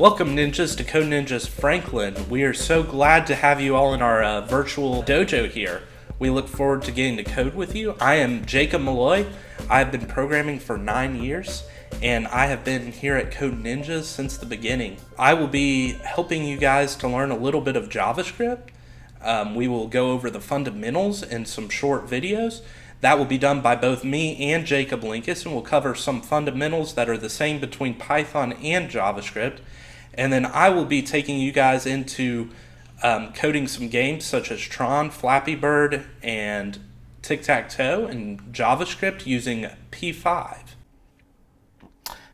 Welcome ninjas to Code Ninjas Franklin. We are so glad to have you all in our virtual dojo here. We look forward to getting to code with you. I am Jacob Malloy. I've been programming for 9 years and I have been here at Code Ninjas since the beginning. I will be helping you guys to learn a little bit of JavaScript. We will go over the fundamentals in some short videos. That will be done by both me and Jacob Linkus, and we'll cover some fundamentals that are the same between Python and JavaScript. And then I will be taking you guys into coding some games such as Tron, Flappy Bird, and Tic Tac Toe in JavaScript using P5.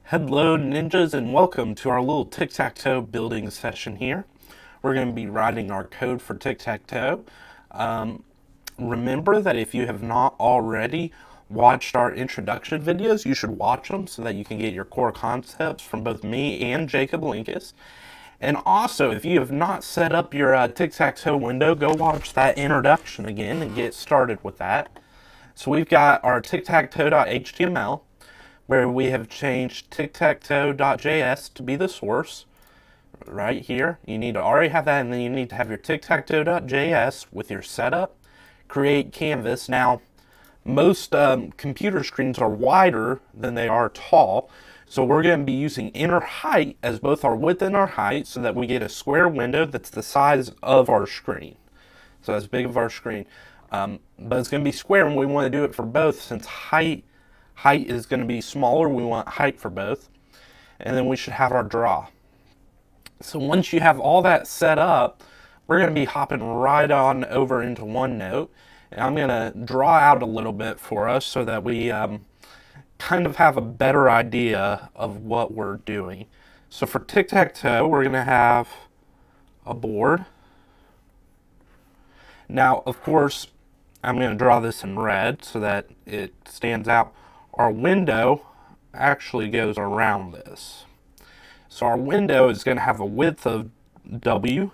Hello ninjas and welcome to our little Tic Tac Toe building session here. We're going to be writing our code for Tic Tac Toe. Remember that if you have not already watched our introduction videos, you should watch them so that you can get your core concepts from both me and Jacob Linkus. And also, if you have not set up your tic-tac-toe window, go watch that introduction again and get started with that. So we've got our tic-tac-toe.html, where we have changed tic-tac-toe.js to be the source. Right here, you need to already have that, and then you need to have your tic-tac-toe.js with your setup. Create canvas. Now, most computer screens are wider than they are tall, so we're going to be using inner height as both our width and our height so that we get a square window that's the size of our screen. So as big of our screen. But it's going to be square, and we want to do it for both since height is going to be smaller. We want height for both. And then we should have our draw. So once you have all that set up, we're going to be hopping right on over into OneNote. And I'm going to draw out a little bit for us so that we kind of have a better idea of what we're doing. So for tic-tac-toe, we're going to have a board. Now, of course, I'm going to draw this in red so that it stands out. Our window actually goes around this. So our window is going to have a width of W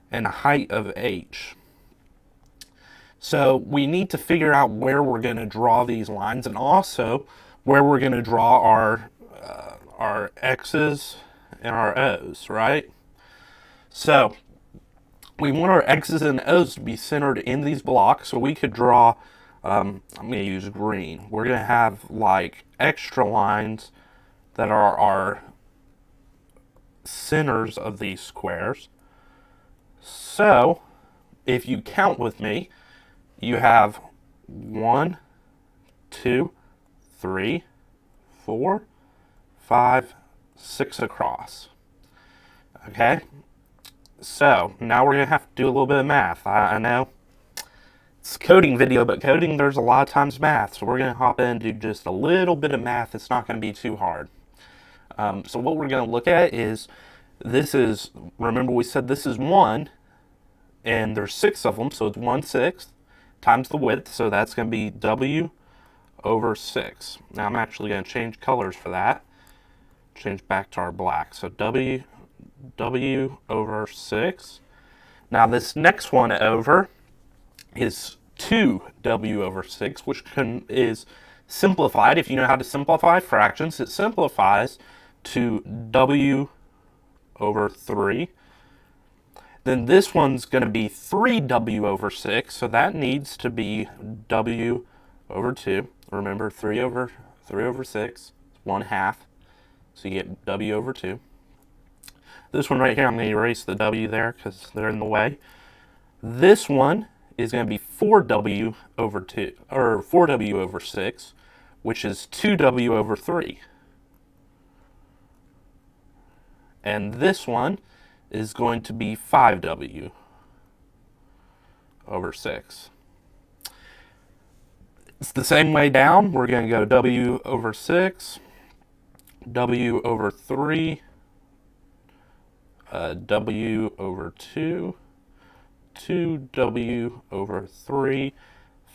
and a height of H. So we need to figure out where we're going to draw these lines and also where we're going to draw our X's and our O's, right? So we want our X's and O's to be centered in these blocks, so we could draw, I'm going to use green. We're going to have like extra lines that are our centers of these squares. So if you count with me, you have 1, 2, 3, 4, 5, 6 across. Okay? So now we're going to have to do a little bit of math. I know it's a coding video, but coding, there's a lot of times math. So we're going to hop in and do just a little bit of math. It's not going to be too hard. So what we're going to look at is, this is, remember we said this is 1, and there's 6 of them, so it's 1/6 times the width, so that's going to be W over 6. Now I'm actually going to change colors for that. Change back to our black. So W over 6. Now this next one over is 2W over 6, which is simplified. If you know how to simplify fractions, it simplifies to W over 3. Then this one's going to be 3W over 6, so that needs to be W over 2. Remember, 3 over 6 is 1/2, so you get W over 2. This one right here, I'm going to erase the W there because they're in the way. This one is going to be 4W over 2, or 4W over 6, which is 2W over 3. And this one is going to be 5W over 6. It's the same way down. We're going to go W over 6, W over 3, W over 2, 2W over 3,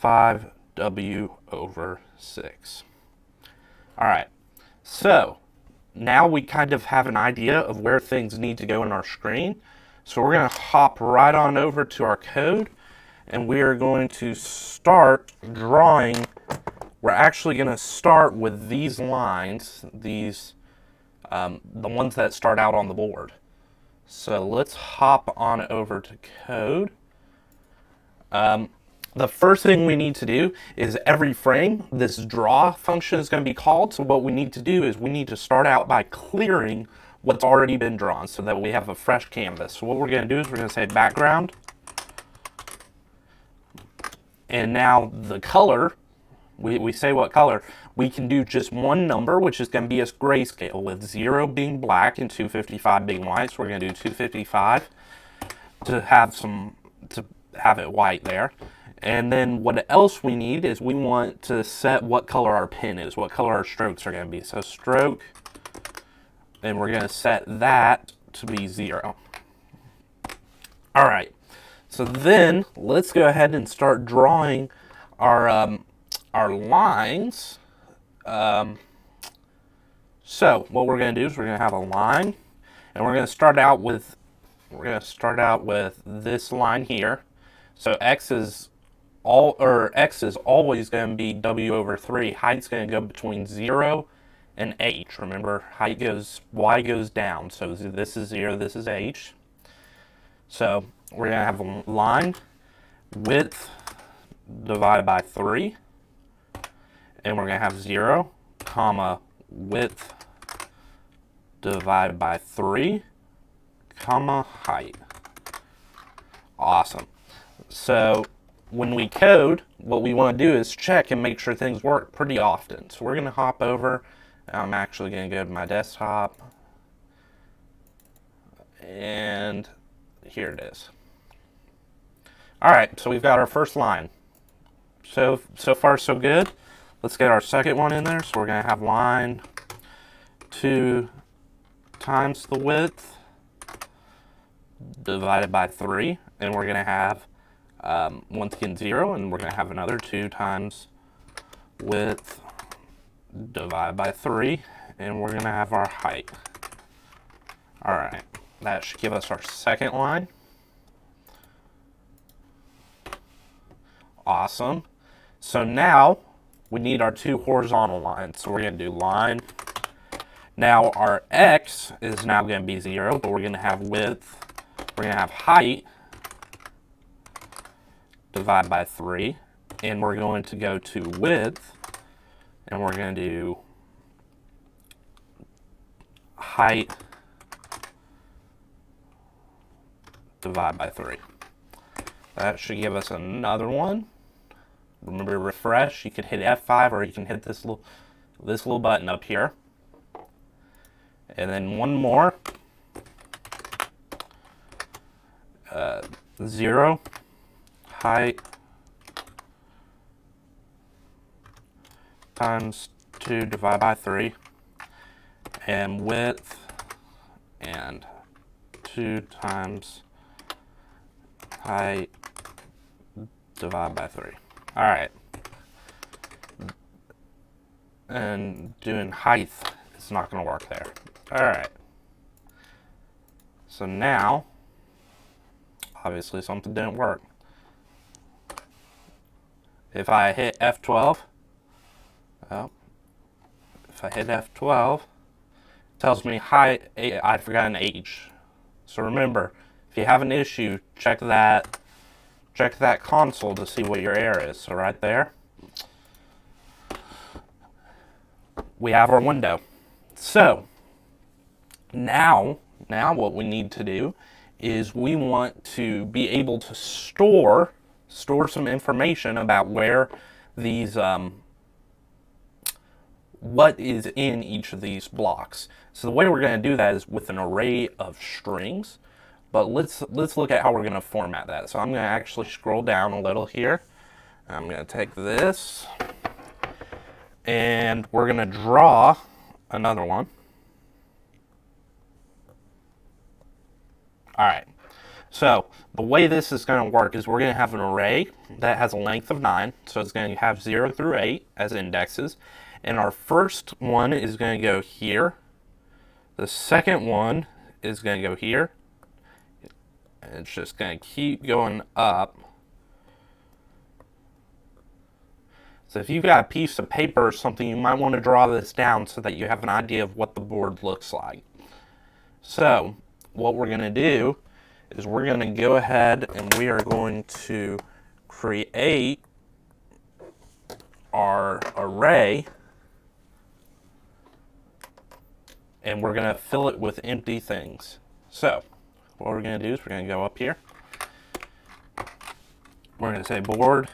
5W over 6. All right, so now we kind of have an idea of where things need to go in our screen. So we're going to hop right on over to our code, and we are going to start drawing. We're actually going to start with these lines, these the ones that start out on the board. So let's hop on over to code. The first thing we need to do is every frame, this draw function is going to be called. So what we need to do is we need to start out by clearing what's already been drawn so that we have a fresh canvas. So what we're going to do is we're going to say background. And now the color, we say what color. We can do just one number, which is going to be a grayscale, with 0 being black and 255 being white. So we're going to do 255 to have it white there. And then what else we need is we want to set what color our pen is, what color our strokes are going to be. So stroke, and we're going to set that to be 0. All right. So then let's go ahead and start drawing our lines. So what we're going to do is we're going to have a line, and we're going to start out with this line here. So x is always going to be w over 3. Height's going to go between 0 and h. Remember, y goes down. So this is 0, this is h. So we're going to have a line, width divided by 3, and we're going to have 0, comma, width divided by 3, comma, height. Awesome. So when we code, what we want to do is check and make sure things work pretty often. So we're going to hop over. I'm actually going to go to my desktop. And here it is. All right, so we've got our first line. So far, so good. Let's get our second one in there. So we're going to have line 2 times the width divided by 3. And we're going to have, once again, 0. And we're going to have another 2 times width divided by 3. And we're going to have our height. All right, that should give us our second line. Awesome. So now we need our 2 horizontal lines. So we're going to do line. Now our x is now going to be 0, but we're going to have width. We're going to have height divided by 3. And we're going to go to width. And we're going to do height divided by 3. That should give us another one. Remember, refresh. You can hit F5, or you can hit this little button up here. And then one more. 0, height times 2 divided by 3, and width, and 2 times height divided by 3. All right. And doing height is not going to work there. All right. So now, obviously something didn't work. If I hit F12, it tells me height, I forgot an H. So remember, if you have an issue, check that console to see what your error is. So right there, we have our window. So now what we need to do is we want to be able to store some information about where these what is in each of these blocks. So the way we're going to do that is with an array of strings. But let's look at how we're going to format that. So I'm going to actually scroll down a little here. I'm going to take this, and we're going to draw another one. All right. So the way this is going to work is we're going to have an array that has a length of 9. So it's going to have 0 through 8 as indexes. And our first one is going to go here. The second one is going to go here. It's just going to keep going up. So if you've got a piece of paper or something, you might want to draw this down so that you have an idea of what the board looks like. So what we're going to do is we're going to go ahead and we are going to create our array, and we're going to fill it with empty things. So what we're going to do is we're going to go up here. We're going to say board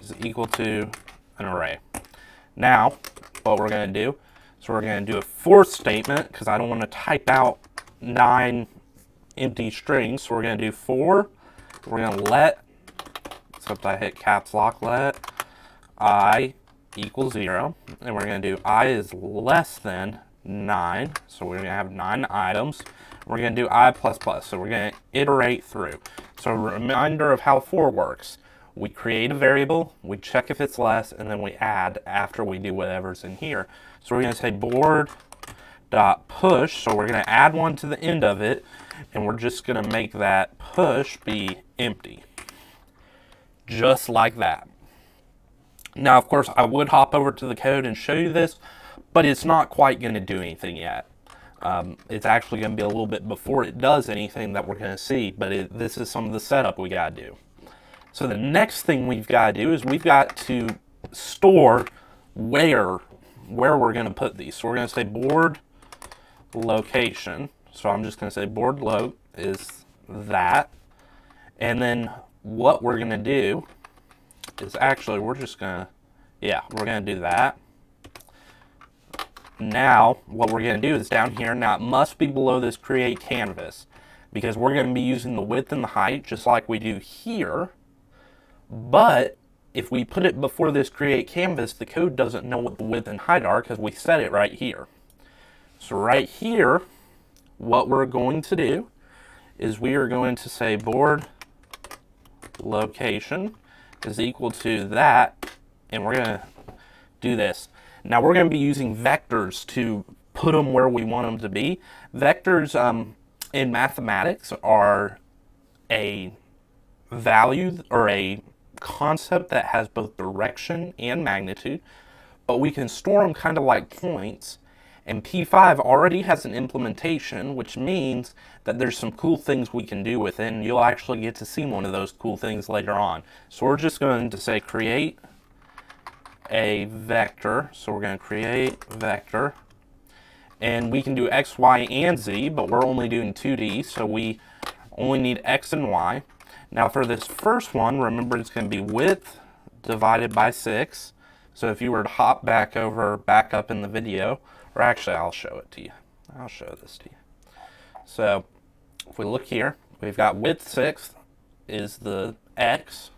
is equal to an array. Now, what we're going to do is we're going to do a for statement because I don't want to type out 9 empty strings. So we're going to do for, we're going to let, except I hit caps lock, let I equals 0. And we're going to do I is less than 9. So we're going to have 9 items. We're going to do I++. So we're going to iterate through. So a reminder of how for works. We create a variable, we check if it's less, and then we add after we do whatever's in here. So we're going to say board.push, so we're going to add one to the end of it, and we're just going to make that push be empty. Just like that. Now, of course, I would hop over to the code and show you this, but it's not quite going to do anything yet. It's actually going to be a little bit before it does anything that we're going to see, but this is some of the setup we got to do. So the next thing we've got to do is we've got to store where we're going to put these. So we're going to say board location. So I'm just going to say board loc is that. And then what we're going to do is actually we're going to do that. Now what we're going to do is down here, now it must be below this create canvas because we're going to be using the width and the height just like we do here. But if we put it before this create canvas, the code doesn't know what the width and height are because we set it right here. So right here, what we're going to do is we are going to say board location is equal to that, and we're going to do this. Now we're going to be using vectors to put them where we want them to be. Vectors in mathematics are a value or a concept that has both direction and magnitude, but we can store them kind of like points, and P5 already has an implementation, which means that there's some cool things we can do with it, and you'll actually get to see one of those cool things later on. So we're just going to say create a vector. So we're going to create vector, and we can do X, Y, and Z, but we're only doing 2D, so we only need X and Y. Now for this first one, remember it's going to be width divided by 6. So if you were to hop back up in the video, or actually I'll show it to you. I'll show this to you. So if we look here, we've got width 6 is the X,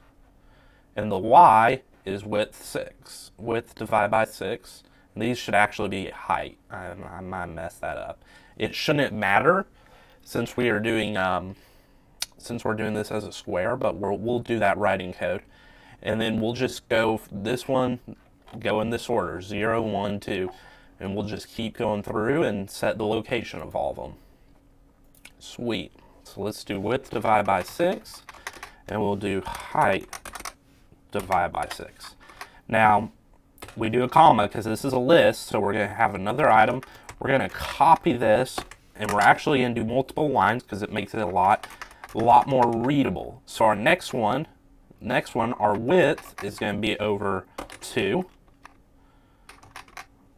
and the Y is width 6. Width divided by 6. And these should actually be height. I might mess that up. It shouldn't matter since we are doing since we're doing this as a square, but we'll do that writing code. And then we'll just go this one, go in this order, 0, 1, 2, and we'll just keep going through and set the location of all of them. Sweet. So let's do width divided by 6, and we'll do height divided by 6. Now, we do a comma because this is a list, so we're going to have another item. We're going to copy this, and we're actually going to do multiple lines because it makes it a lot more readable. So our next one, our width is going to be over 2.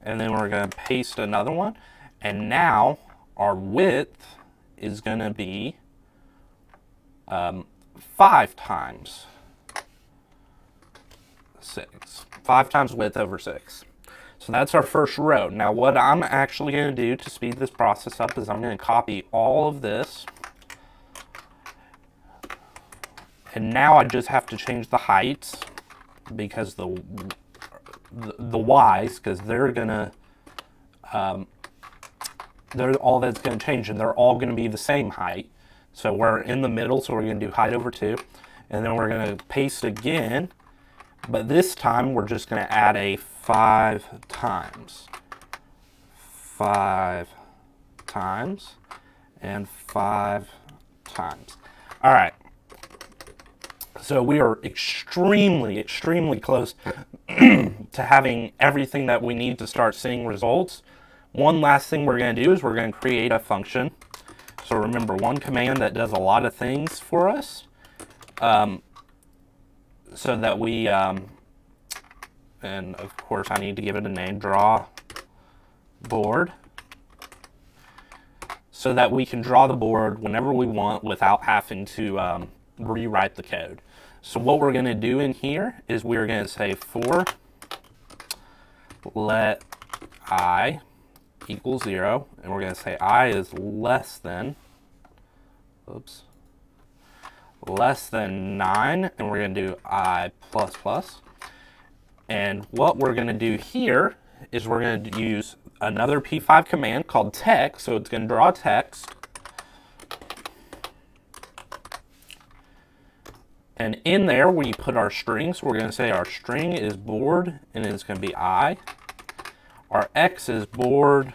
And then we're going to paste another one. And now our width is going to be 5 times 6. 5 times width over 6. So that's our first row. Now what I'm actually going to do to speed this process up is I'm going to copy all of this. And now I just have to change the heights because the Y's, because they're gonna they're all that's gonna change, and they're all gonna be the same height. So we're in the middle, so we're gonna do height over 2, and then we're gonna paste again, but this time we're just gonna add a 5 times, 5 times, and 5 times. All right. So we are extremely, extremely close to having everything that we need to start seeing results. One last thing we're going to do is we're going to create a function. So remember, one command that does a lot of things for us, so that we, and of course I need to give it a name, draw board, so that we can draw the board whenever we want without having to rewrite the code. So what we're going to do in here is we're going to say for let I equals 0, and we're going to say I is less than, less than 9, and we're going to do I plus plus. And what we're going to do here is we're going to use another P5 command called text, so it's going to draw text. And in there, we put our string. So we're going to say our string is board, and it's going to be I. Our X is board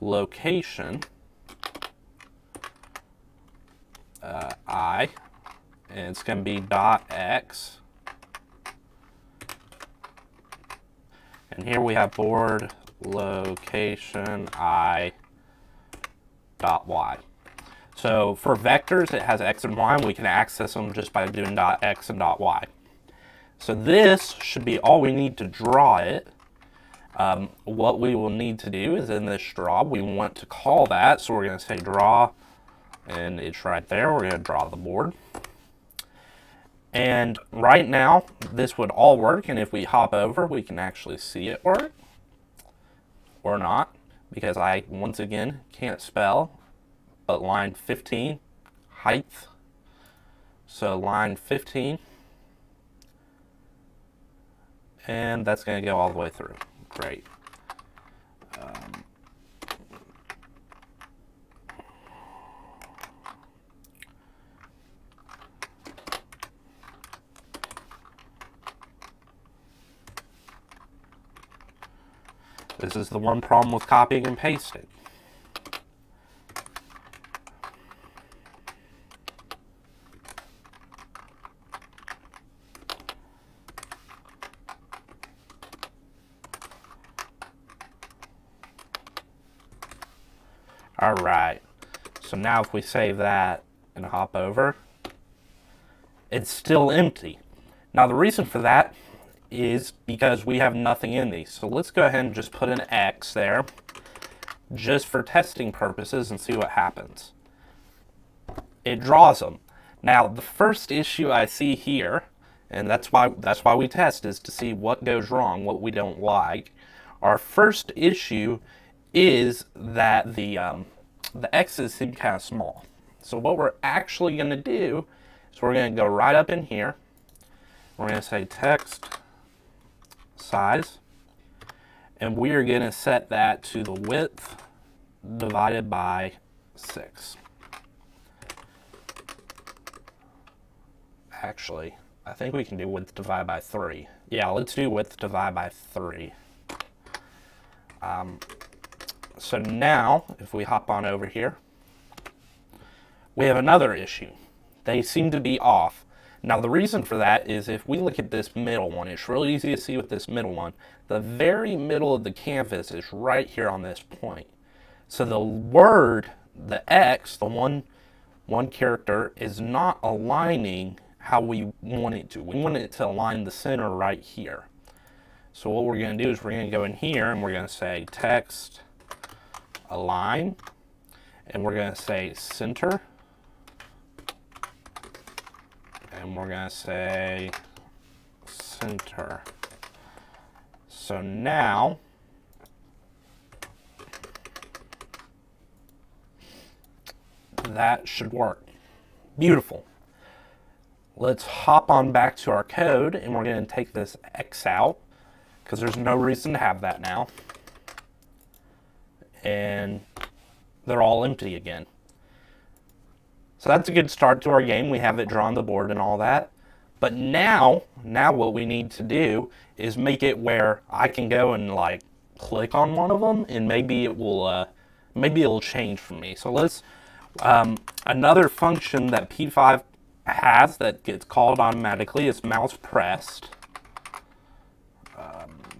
location, I, and it's going to be dot X. And here we have board location I dot Y. So for vectors, it has X and Y, and we can access them just by doing dot X and dot Y. So this should be all we need to draw it. What we will need to do is in this draw, we want to call that. So we're going to say draw, and it's right there. We're going to draw the board. And right now, this would all work. And if we hop over, we can actually see it work or not, because I, once again, can't spell. But line 15, height. So line 15. And that's going to go all the way through. Great. This is the one problem with copying and pasting. All right, so now if we save that and hop over, it's still empty. Now the reason for that is because we have nothing in these. So let's go ahead and just put an X there, just for testing purposes, and see what happens. It draws them. Now the first issue I see here, and that's why we test, is to see what goes wrong, what we don't like. Our first issue is that the X's seem kind of small. So what we're actually going to do is we're going to go right up in here. We're going to say text size, and we are going to set that to the width divided by 6. Actually, I think we can do width divided by 3. Yeah, let's do width divided by 3. So now, if we hop on over here, we have another issue. They seem to be off. Now the reason for that is if we look at this middle one, it's really easy to see with this middle one. The very middle of the canvas is right here on this point. So the word, the X, the one character, is not aligning how we want it to. We want it to align the center right here. So what we're going to do is we're going to go in here and we're going to say text align, and we're going to say center, and we're going to say center. So now that should work. Beautiful. Let's hop on back to our code, and we're going to take this X out because there's no reason to have that now. And they're all empty again. So that's a good start to our game. We have it drawn on the board and all that. But now what we need to do is make it where I can go and like click on one of them, and maybe it'll change for me. So let's another function that P5 has that gets called automatically is mouse pressed.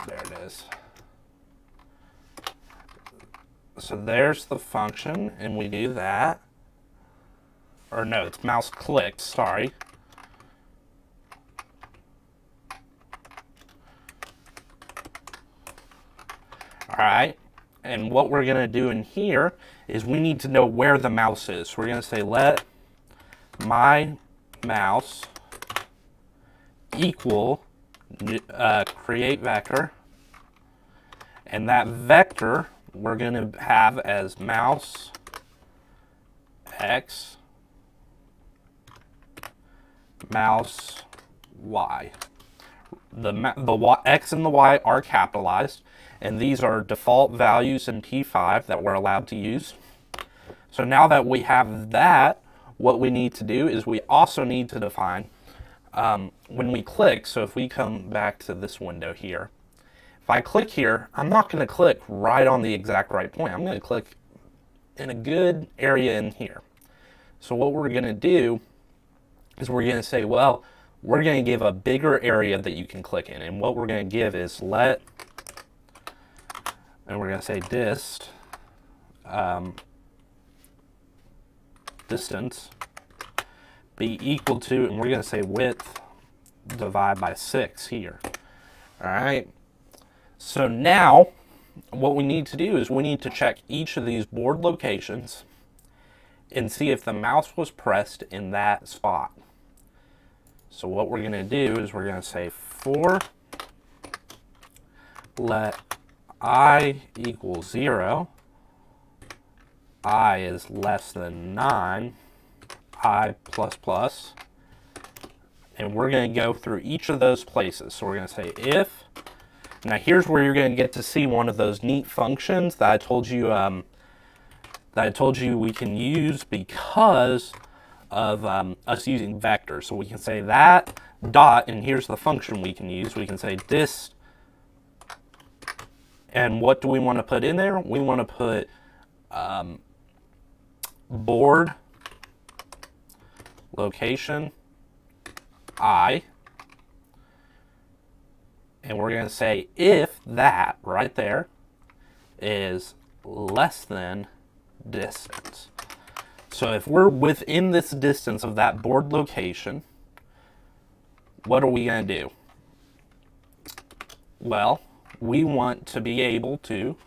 There it is. So there's the function, and we do that. Or no, it's mouse clicked, sorry. Alright, and what we're going to do in here is we need to know where the mouse is. So we're going to say let my mouse equal create vector, and that vector we're going to have as mouse x, mouse y. The x and the y are capitalized, and these are default values in P5 that we're allowed to use. So now that we have that, what we need to do is we also need to define when we click. So if we come back to this window here, if I click here, I'm not going to click right on the exact right point. I'm going to click in a good area in here. So what we're going to do is we're going to say, well, we're going to give a bigger area that you can click in. And what we're going to give is let, and we're going to say dist, distance be equal to, and we're going to say width divide by 6 here. All right. So now what we need to do is we need to check each of these board locations and see if the mouse was pressed in that spot. So what we're going to do is we're going to say for let I equal 0, I is less than 9, I plus plus, and we're going to go through each of those places. So we're going to say if, now here's where you're going to get to see one of those neat functions that I told you we can use because of us using vectors. So we can say that dot, and here's the function we can use. We can say dist, and what do we want to put in there? We want to put board location I, and we're going to say if that right there is less than distance. So if we're within this distance of that board location, what are we going to do? Well, we want to be able to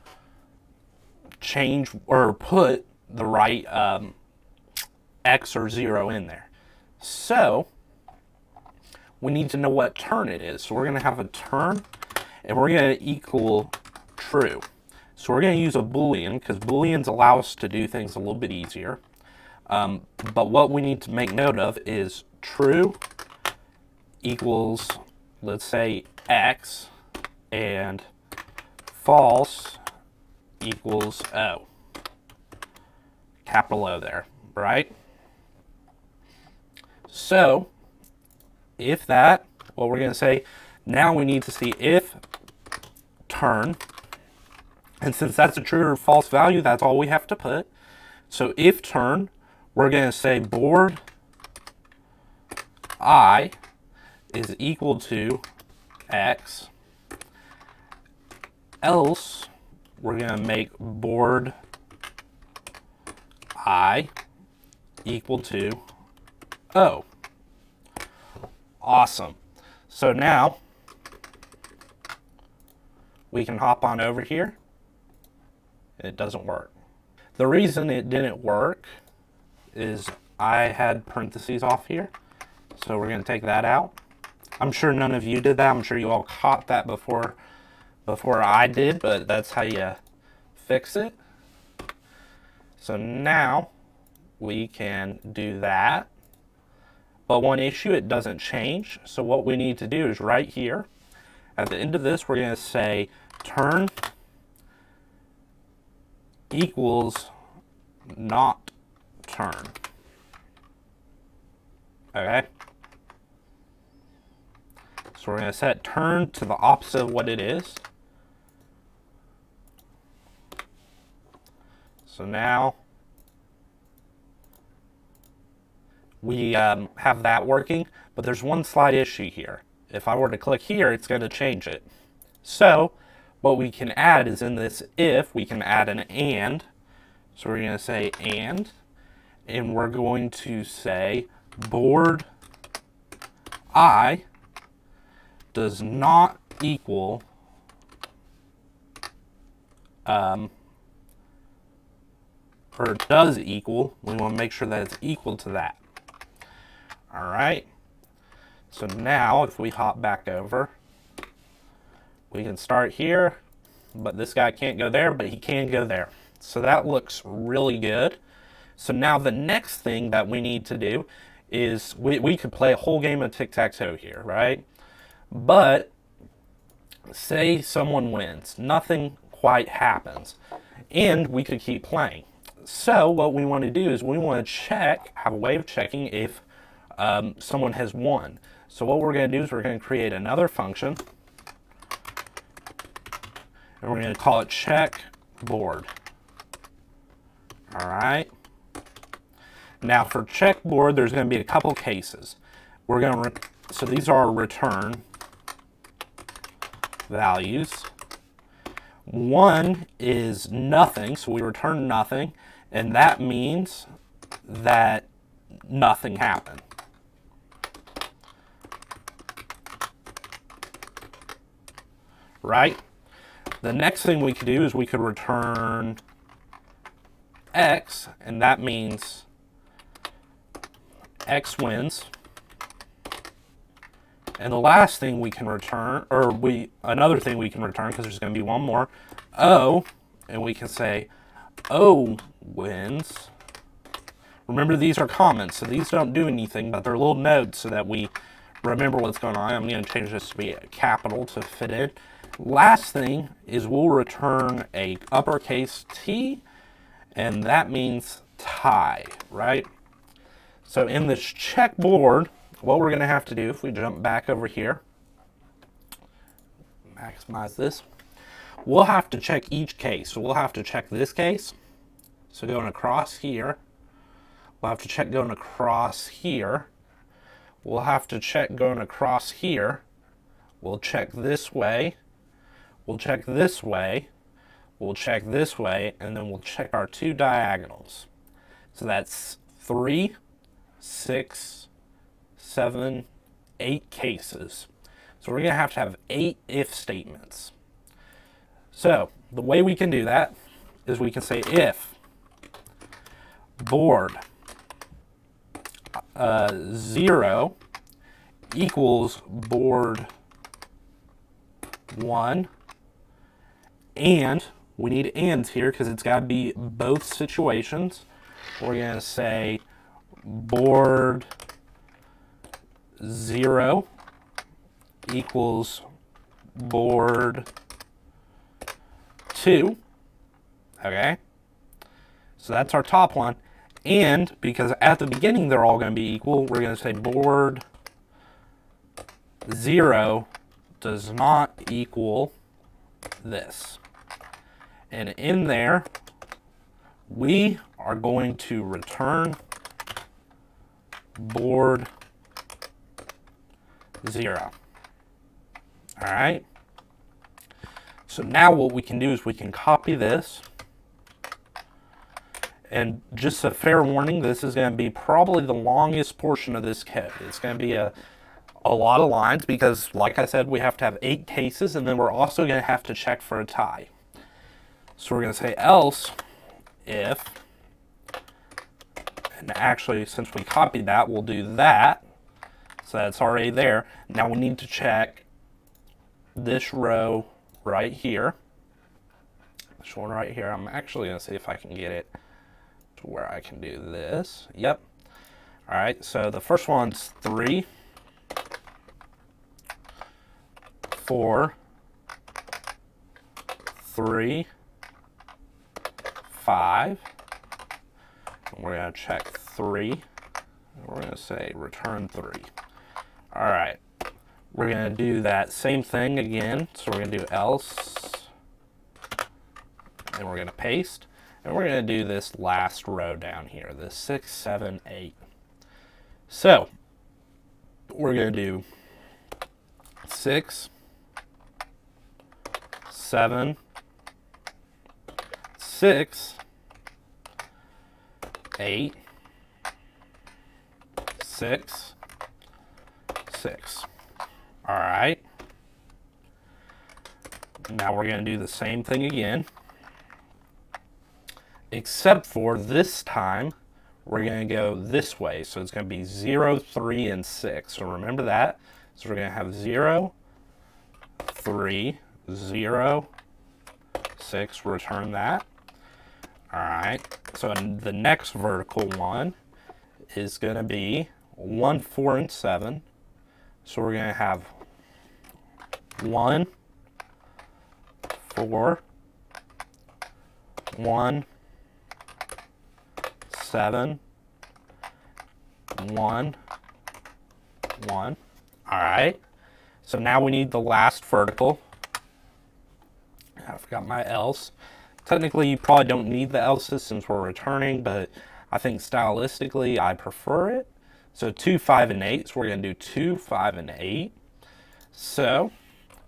change or put the right X or 0 in there. So we need to know what turn it is. So we're going to have a turn, and we're going to equal true. So we're going to use a Boolean because Booleans allow us to do things a little bit easier. But what we need to make note of is true equals, let's say, X, and false equals O. Capital O there, right? So if that, what we're going to say, now we need to see if turn, and since that's a true or false value, that's all we have to put. So if turn, we're going to say board I is equal to X, else we're going to make board I equal to O. Awesome. So now we can hop on over here. It doesn't work. The reason it didn't work is I had parentheses off here. So we're going to take that out. I'm sure none of you did that. I'm sure you all caught that before I did, but that's how you fix it. So now we can do that. But one issue, it doesn't change. So what we need to do is right here, at the end of this, we're going to say turn equals not turn. Okay? So we're going to set turn to the opposite of what it is. So now we have that working, but there's one slight issue here. If I were to click here, it's going to change it. So what we can add is in this if, we can add an and. So we're going to say and we're going to say board I does not equal or does equal, we want to make sure that it's equal to that. All right. So now if we hop back over, we can start here, but this guy can't go there, but he can go there. So that looks really good. So now the next thing that we need to do is we could play a whole game of tic-tac-toe here, right? But say someone wins, nothing quite happens, and we could keep playing. So what we want to do is we want to have a way of checking if someone has won. So what we're going to do is we're going to create another function, and we're going to call it check board. All right. Now for check board, there's going to be a couple cases. We're going to so these are our return values. One is nothing, so we return nothing, and that means that nothing happened. Right? The next thing we could do is we could return X, and that means X wins. And the last thing we can return, another thing we can return, because there's going to be one more, O, and we can say O wins. Remember, these are comments, so these don't do anything, but they're little notes so that we remember what's going on. I'm going to change this to be a capital to fit in. Last thing is we'll return a uppercase T, and that means tie, right? So in this check board, what we're going to have to do, if we jump back over here, maximize this, we'll have to check each case. So we'll have to check this case. So going across here, we'll have to check going across here. We'll have to check going across here. We'll check this way. We'll check this way. We'll check this way, and then we'll check our two diagonals. So that's 3, 6, 7, 8 cases. So we're going to have 8 if statements. So the way we can do that is we can say if board 0 equals board 1, and we need ands here because it's got to be both situations. We're going to say board 0 equals board 2. Okay, so that's our top one. And because at the beginning they're all going to be equal, we're going to say board 0 does not equal this. And in there, we are going to return board 0. All right. So now what we can do is we can copy this. And just a fair warning, this is going to be probably the longest portion of this code. It's going to be a lot of lines because, like I said, we have to have 8 cases, and then we're also going to have to check for a tie. So we're going to say else if, and actually since we copied that, we'll do that. So that's already there. Now we need to check this row right here. This one right here. I'm actually going to see if I can get it to where I can do this. Yep. All right, so the first one's 3, 4, 3, 5. And we're going to check 3. And we're going to say return 3. All right. We're going to do that same thing again. So we're going to do else. And we're going to paste. And we're going to do this last row down here, this 6, 7, 8. So we're going to do 6, 7, 6, 8, 6, 6. All right. Now we're going to do the same thing again, except for this time we're going to go this way. So it's going to be 0, 3, and 6. So remember that. So we're going to have 0, 3, 0, 6. Return that. All right. So the next vertical one is going to be 1, 4, and 7. So we're going to have 1, 4, 1, 7, 1, 1. All right. So now we need the last vertical. I forgot my else. Technically, you probably don't need the else's since we're returning, but I think stylistically I prefer it. So 2, 5, and 8. So we're going to do 2, 5, and 8. So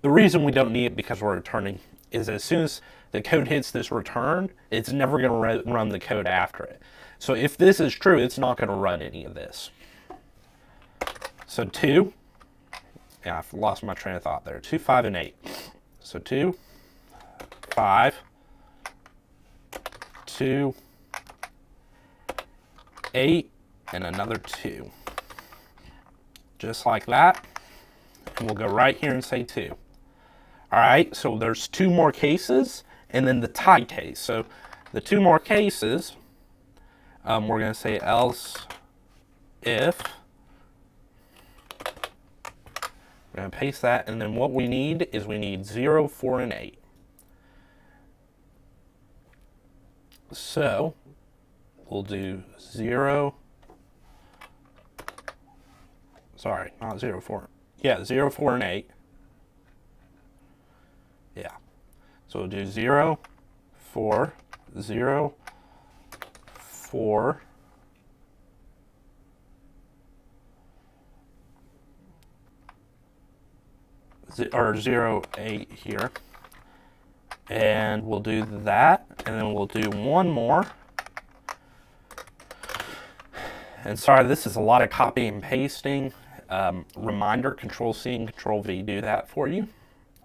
the reason we don't need it because we're returning is as soon as the code hits this return, it's never going to run the code after it. So if this is true, it's not going to run any of this. So 2, yeah, I've lost my train of thought there. 2, 5, and 8. So 2, 5, 2, 8, and another 2. Just like that. And we'll go right here and say 2. All right, so there's 2 more cases, and then the tie case. So the 2 more cases, we're going to say else if. We're going to paste that, and then what we need is we need 0, 4, and 8. So we'll do 0. Sorry, not 0, 4. Yeah, 0, 4, and 8. Yeah. So we'll do 0, 4, 0, 4, or 0, 8 here. And we'll do that, and then we'll do one more. And sorry, this is a lot of copy and pasting. Reminder, Control-C and Control-V do that for you.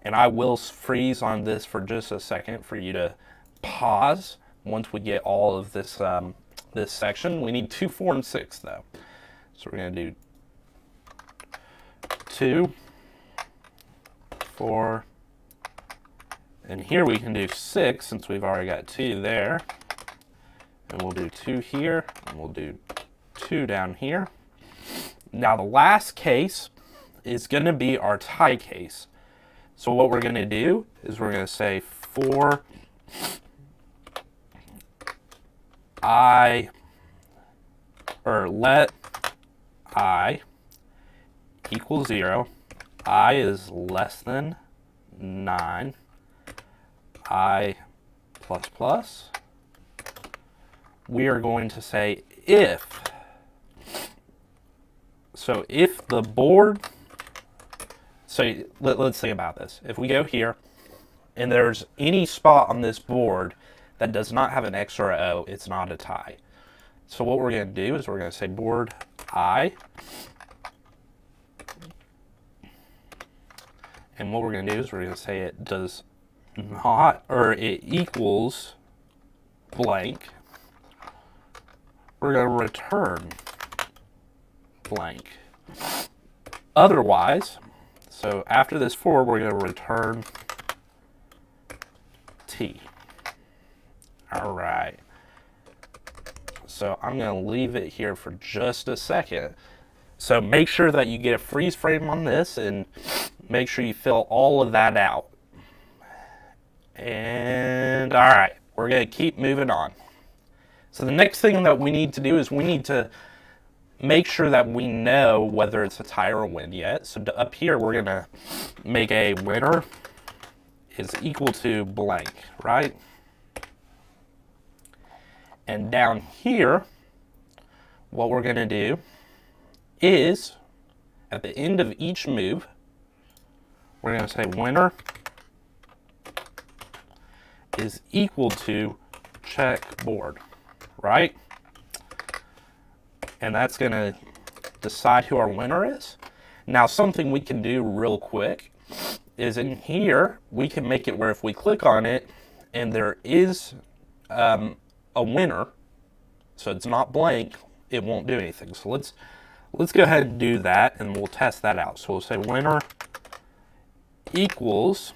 And I will freeze on this for just a second for you to pause once we get all of this this section. We need 2, 4, and 6 though. So we're going to do 2, 4, and here we can do 6 since we've already got 2 there. And we'll do 2 here, and we'll do 2 down here. Now the last case is going to be our tie case. So what we're going to do is we're going to say for let I equal 0, I is less than 9, I plus plus, we are going to say if. So if the board, so let's think about this. If we go here and there's any spot on this board that does not have an X or a O, it's not a tie. So what we're going to do is we're going to say board I, and what we're going to do is we're going to say it does not, or it equals blank. We're going to return blank. Otherwise, so after this for, we're going to return T. All right. So I'm going to leave it here for just a second. So make sure that you get a freeze frame on this and make sure you fill all of that out. And all right, we're going to keep moving on. So the next thing that we need to do is we need to make sure that we know whether it's a tie or a win yet. So up here, we're going to make a winner is equal to blank, right? And down here, what we're going to do is, at the end of each move, we're going to say winner is equal to checkboard, right? And that's going to decide who our winner is. Now, something we can do real quick is in here, we can make it where if we click on it and there is a winner, so it's not blank, it won't do anything. So let's go ahead and do that, and we'll test that out. So we'll say winner equals,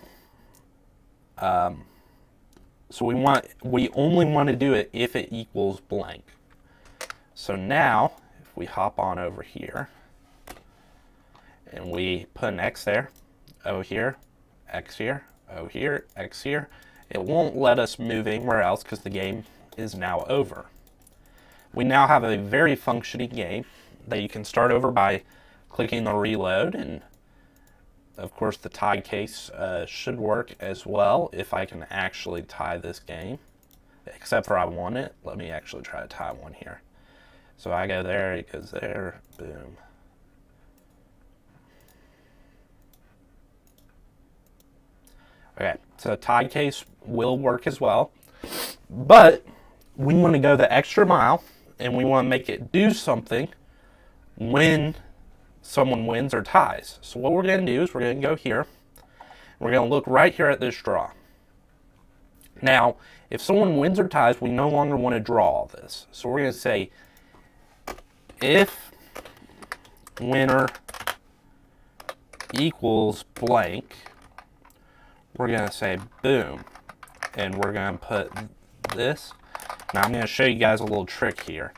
so we only want to do it if it equals blank. So now, if we hop on over here, and we put an X there, O here, X here, O here, X here, it won't let us move anywhere else because the game is now over. We now have a very functioning game that you can start over by clicking the reload, and of course the tie case should work as well if I can actually tie this game, except for I want it. Let me actually try to tie one here. So I go there, it goes there, boom. Okay, so tie case will work as well, but we want to go the extra mile and we want to make it do something when someone wins or ties. So what we're going to do is we're going to go here, we're going to look right here at this draw. Now, if someone wins or ties, we no longer want to draw all this. So we're going to say if winner equals blank, we're going to say boom, and we're going to put this. Now I'm going to show you guys a little trick here.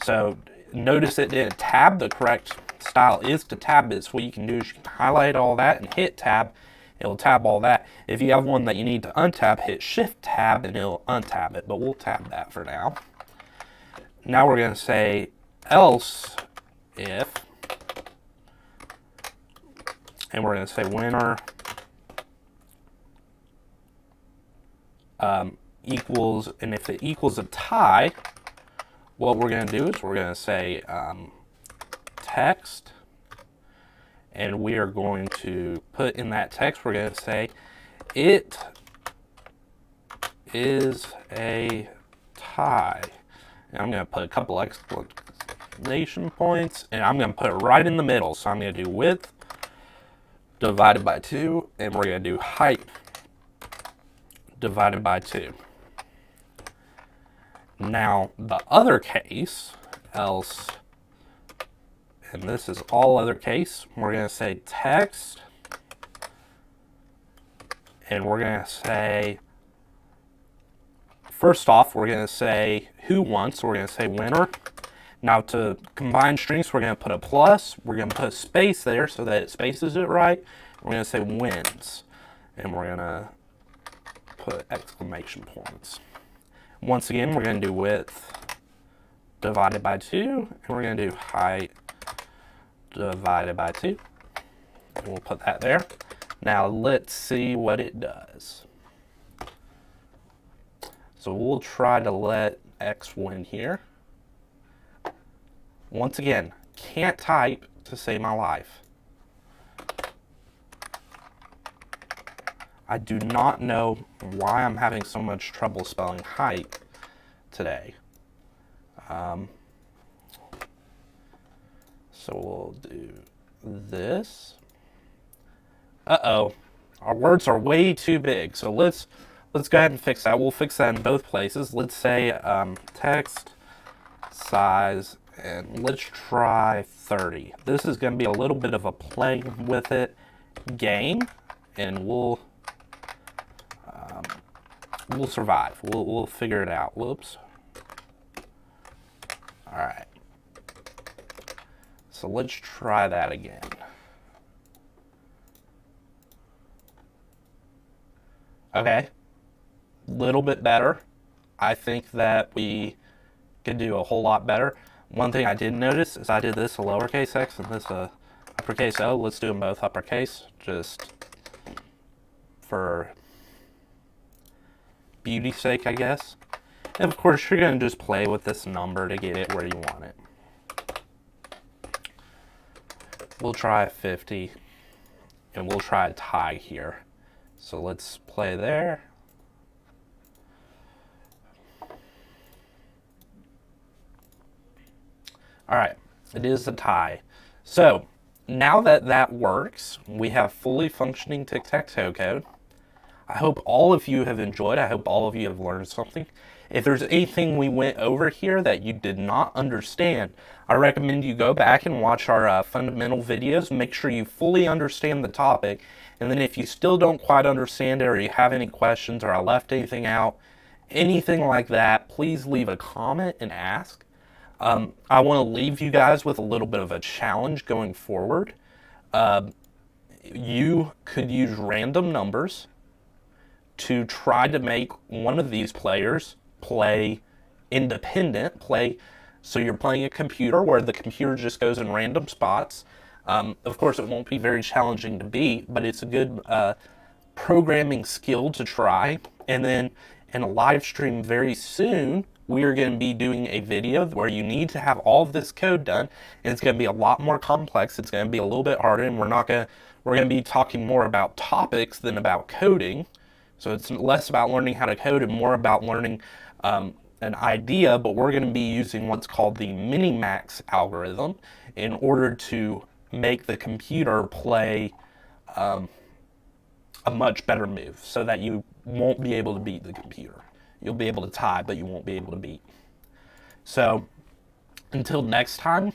So notice it didn't tab. The correct style is to tab it. So what you can do is you can highlight all that and hit tab. It'll tab all that. If you have one that you need to untab, hit shift tab and it'll untab it, but we'll tab that for now. Now we're going to say else if, and we're going to say winner equals, and if it equals a tie, what we're going to do is we're going to say text, and we are going to put in that text, we're going to say it is a tie. And I'm going to put a couple exclamation points, and I'm going to put it right in the middle. So I'm going to do width divided by 2, and we're going to do height divided by 2. Now, the other case, else, and this is all other case, we're going to say text, and we're going to say, first off, we're going to say who won, so we're going to say winner. Now, to combine strings, we're going to put a plus, we're going to put a space there so that it spaces it right. We're going to say wins, and we're going to put exclamation points. Once again, we're going to do width divided by 2, and we're going to do height divided by 2. And we'll put that there. Now let's see what it does. So we'll try to let X win here. Once again, can't type to save my life. I do not know why I'm having so much trouble spelling height today. So we'll do this. Uh-oh, our words are way too big. So let's go ahead and fix that. We'll fix that in both places. Let's say text size, and let's try 30. This is going to be a little bit of a play with it game, and we'll survive. We'll figure it out. Whoops. All right. So let's try that again. Okay. Little bit better. I think that we could do a whole lot better. One thing I did notice is I did this a lowercase x and this a uppercase O. Let's do them both uppercase, just for beauty's sake, I guess. And of course, you're going to just play with this number to get it where you want it. We'll try 50, and we'll try a tie here. So let's play there. All right, it is a tie. So now that that works, we have fully functioning tic-tac-toe code. I hope all of you have enjoyed. I hope all of you have learned something. If there's anything we went over here that you did not understand, I recommend you go back and watch our fundamental videos. Make sure you fully understand the topic. And then if you still don't quite understand it, or you have any questions, or I left anything out, anything like that, please leave a comment and ask. I want to leave you guys with a little bit of a challenge going forward. You could use random numbers to try to make one of these players play independent, so you're playing a computer where the computer just goes in random spots. Of course, it won't be very challenging to beat, but it's a good programming skill to try. And then in a live stream very soon, we are going to be doing a video where you need to have all of this code done, and it's going to be a lot more complex. It's going to be a little bit harder, and we're going to be talking more about topics than about coding. So it's less about learning how to code and more about learning an idea, but we're going to be using what's called the minimax algorithm in order to make the computer play a much better move so that you won't be able to beat the computer. You'll be able to tie, but you won't be able to beat. So until next time,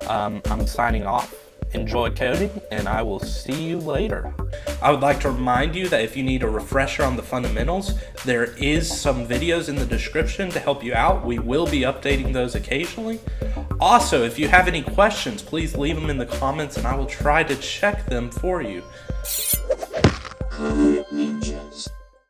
I'm signing off. Enjoy coding, and I will see you later. I would like to remind you that if you need a refresher on the fundamentals, there is some videos in the description to help you out. We will be updating those occasionally. Also, if you have any questions, please leave them in the comments and I will try to check them for you.